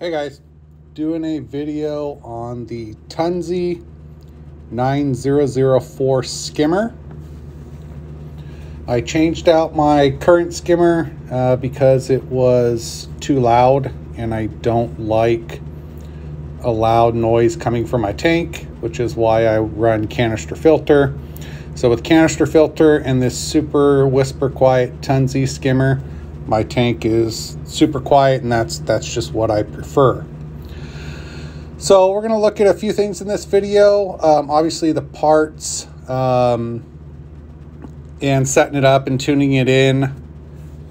Hey guys, doing a video on the Tunze 9004 skimmer. I changed out my current skimmer because it was too loud and I don't like a loud noise coming from my tank, which is why I run canister filter. So with canister filter and this super whisper quiet Tunze skimmer, my tank is super quiet, and that's just what I prefer. So we're going to look at a few things in this video. Obviously the parts and setting it up and tuning it in.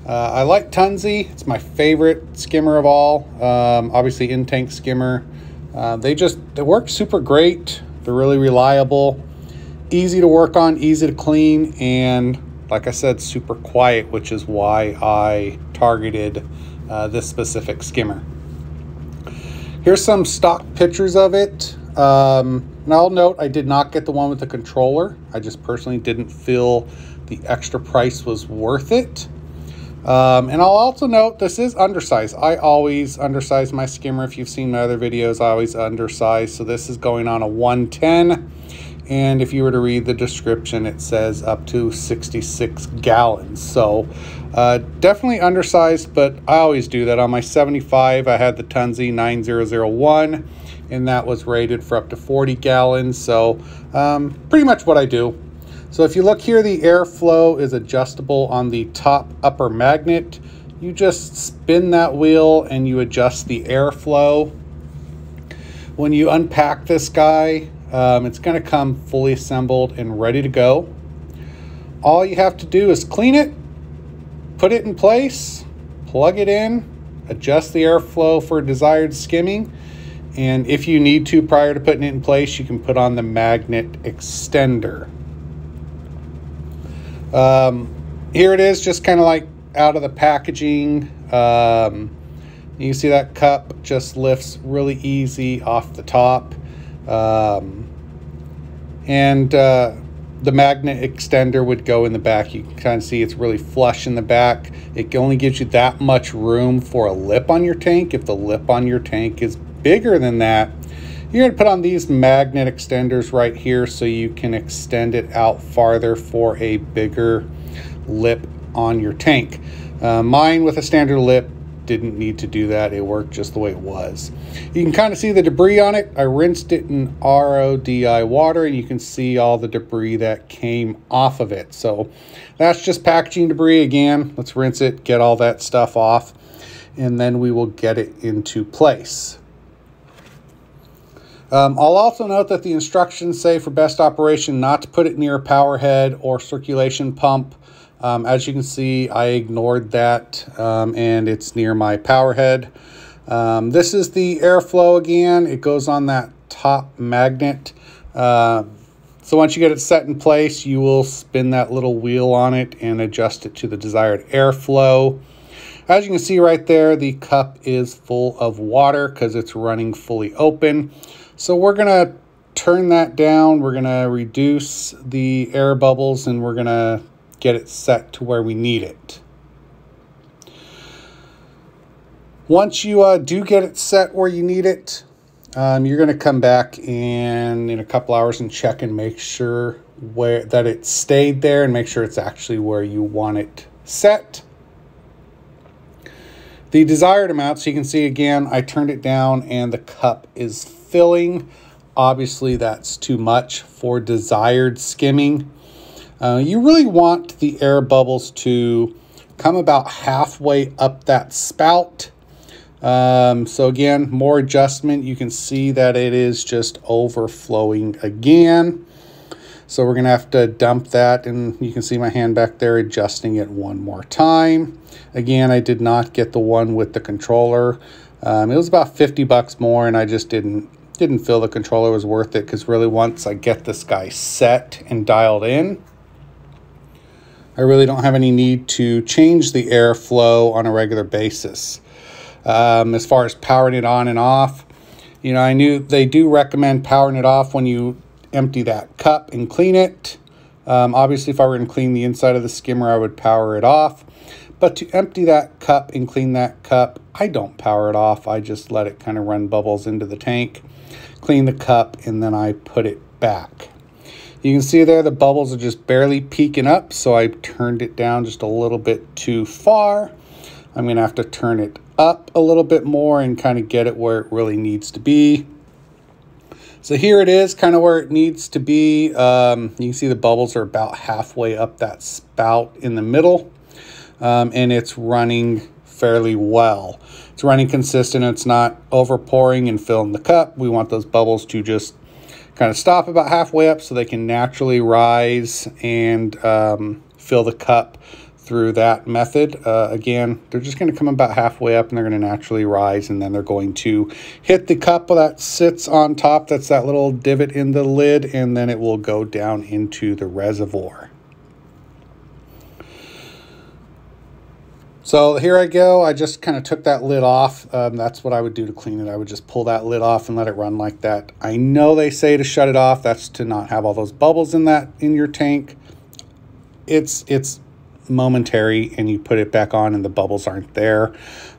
I like Tunze. It's my favorite skimmer of all. Obviously in-tank skimmer. They work super great. They're really reliable, easy to work on, easy to clean, and like I said, super quiet, which is why I targeted this specific skimmer. Here's some stock pictures of it. And I'll note I did not get the one with the controller. I just personally didn't feel the extra price was worth it. And I'll also note this is undersized. I always undersize my skimmer. If you've seen my other videos, I always undersize. So this is going on a 110. And if you were to read the description, it says up to 66 gallons. So definitely undersized, but I always do that. On my 75, I had the Tunze 9001, and that was rated for up to 40 gallons. So pretty much what I do. So if you look here, the airflow is adjustable on the top upper magnet. You just spin that wheel and you adjust the airflow. When you unpack this guy, it's going to come fully assembled and ready to go. All you have to do is clean it, put it in place, plug it in, adjust the airflow for desired skimming, and if you need to prior to putting it in place, you can put on the magnet extender. Here it is, just kind of like out of the packaging. You can see that cup just lifts really easy off the top. The magnet extender would go in the back. You can kind of see it's really flush in the back. It only gives you that much room for a lip on your tank. If the lip on your tank is bigger than that, you're going to put on these magnet extenders right here so you can extend it out farther for a bigger lip on your tank. Mine with a standard lip didn't need to do that. It worked just the way it was. You can kind of see the debris on it. I rinsed it in RODI water, and you can see all the debris that came off of it. So that's just packaging debris. Again, let's rinse it, get all that stuff off, and then we will get it into place. I'll also note that the instructions say for best operation not to put it near a power head or circulation pump. As you can see, I ignored that, and it's near my power head. This is the airflow again. It goes on that top magnet. So once you get it set in place, you will spin that little wheel on it and adjust it to the desired airflow. As you can see right there, the cup is full of water because it's running fully open. So we're going to turn that down. We're going to reduce the air bubbles, and we're going to get it set to where we need it. Once you do get it set where you need it, you're going to come back in a couple hours and check and make sure that it stayed there and make sure it's actually where you want it set. The desired amount, so you can see again, I turned it down and the cup is filling. Obviously that's too much for desired skimming. You really want the air bubbles to come about halfway up that spout. So again, more adjustment. You can see that it is just overflowing again. So we're going to have to dump that, and you can see my hand back there adjusting it one more time. Again, I did not get the one with the controller. It was about 50 bucks more, and I just didn't feel the controller was worth it, because really once I get this guy set and dialed in, I really don't have any need to change the airflow on a regular basis. As far as powering it on and off, you know, I knew they do recommend powering it off when you empty that cup and clean it. Obviously, if I were to clean the inside of the skimmer, I would power it off. But to empty that cup and clean that cup, I don't power it off. I just let it kind of run bubbles into the tank, clean the cup, and then I put it back. You can see there the bubbles are just barely peeking up, so I turned it down just a little bit too far. I'm going to have to turn it up a little bit more and kind of get it where it really needs to be. So here it is, kind of where it needs to be. You can see the bubbles are about halfway up that spout in the middle, and it's running fairly well. It's running consistent. It's not over pouring and filling the cup. We want those bubbles to just kind of stop about halfway up so they can naturally rise and fill the cup through that method. Again, they're just going to come about halfway up and they're going to naturally rise, and then they're going to hit the cup that sits on top. That's that little divot in the lid, and then it will go down into the reservoir. So here I go. I just kind of took that lid off. That's what I would do to clean it. I would just pull that lid off and let it run like that. I know they say to shut it off. That's to not have all those bubbles in your tank. It's momentary, and you put it back on and the bubbles aren't there.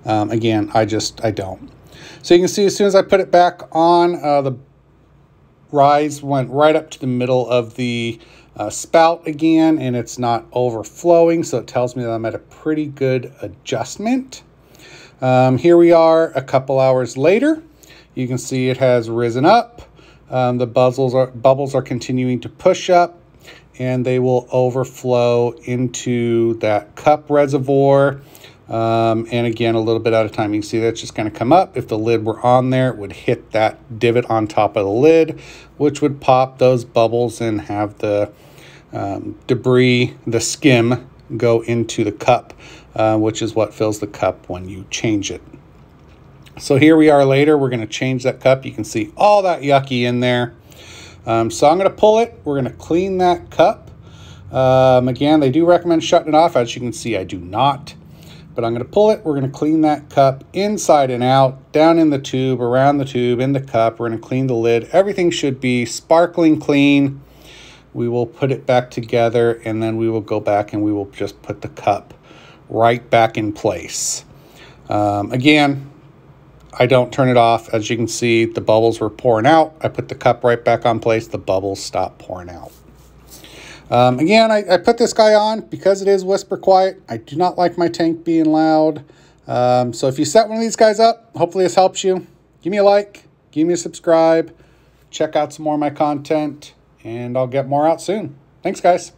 Again, I don't. So you can see as soon as I put it back on, the rise went right up to the middle of the spout again, and it's not overflowing, so it tells me that I'm at a pretty good adjustment. Here we are a couple hours later. You can see it has risen up. The bubbles are continuing to push up, and they will overflow into that cup reservoir. And again, a little bit at a time. You can see that's just going to come up. If the lid were on there, it would hit that divot on top of the lid, which would pop those bubbles and have the debris, the skim, go into the cup, which is what fills the cup when you change it. So here we are later. We're going to change that cup. You can see all that yucky in there. So I'm going to pull it. We're going to clean that cup. Again, they do recommend shutting it off. As you can see, I do not. But I'm going to pull it. We're going to clean that cup inside and out, down in the tube, around the tube, in the cup. We're going to clean the lid. Everything should be sparkling clean. We will put it back together, and then we will go back and we will just put the cup right back in place. Again, I don't turn it off. As you can see, the bubbles were pouring out. I put the cup right back on place. The bubbles stopped pouring out. Again, I put this guy on because it is whisper quiet. I do not like my tank being loud. So if you set one of these guys up, hopefully this helps you. Give me a like, give me a subscribe, check out some more of my content, and I'll get more out soon. Thanks, guys.